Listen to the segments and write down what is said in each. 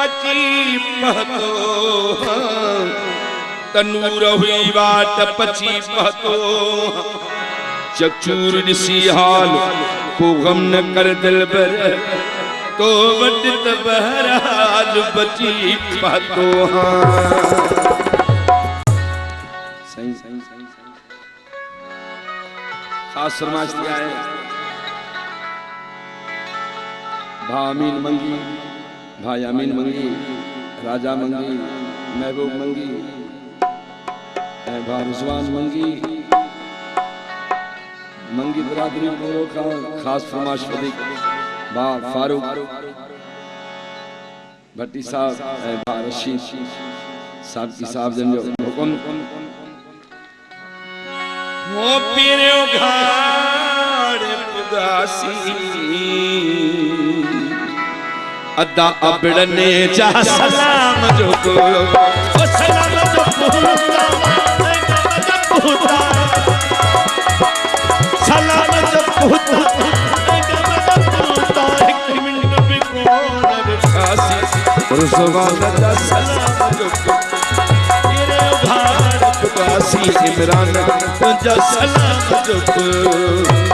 अची पहतो तनूर हुई वाट पची पहतो चकचूर दिसी हाल को गम न कर दिल बर तो वट बहराज बची पहतो सही सही सही खास फरमाइश दिया है भामीन मंगी भाई अमीन मंगी राजा मंगी महबूब मंगी भा रिजवान मंगी मंगी बरादरी बोलो का खास फरमाइश भा फारूक भट्टी साहब भा रशीद साहब की साहब जन हुक्म वो पीरे घाड़ पुगासी अदा अबड़ने जा सलाम जो को ओ सलाम जो पुता सलाम जो पुता एक मिनट भी कौन खासी रुसवान जा सलाम जो को तेरे भारत वासी इमरान जा सलाम जो को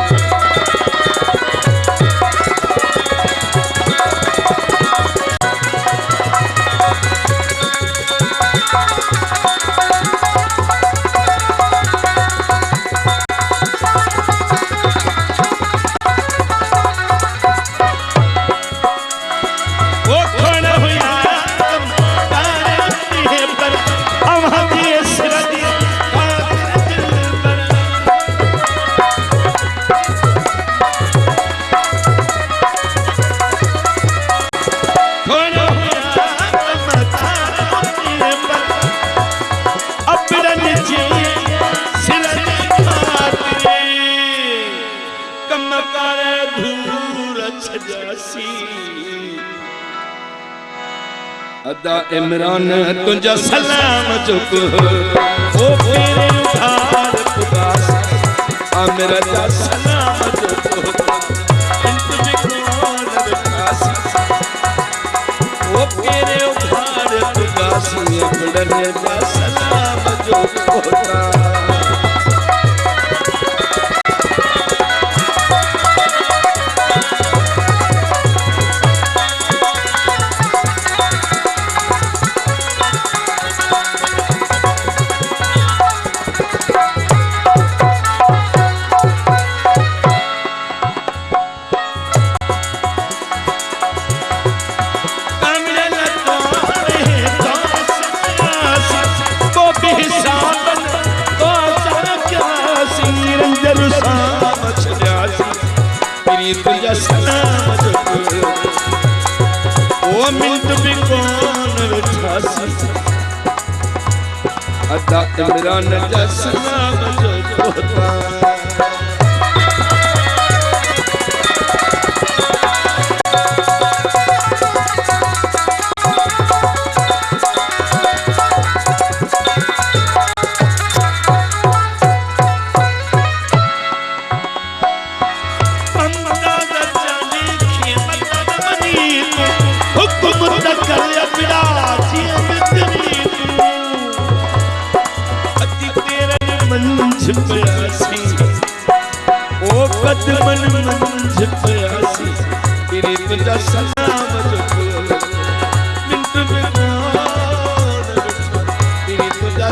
अदा इमरान तुझा सलाम चुक ओ मेरे उधार पुगास मेरा जा सलाम चुक तुझे कौन रखासी ओ मेरे उधार पुगास अबड़ने जा सलाम चुक होता तुझा सलाम जो ओ मिनट भी कौन ठासी अदा इमरान जा सलाम जो होता ओ कदमन मंझ प्यासी तेरे तुझा सलाम जो मिनट में तेरे तुझा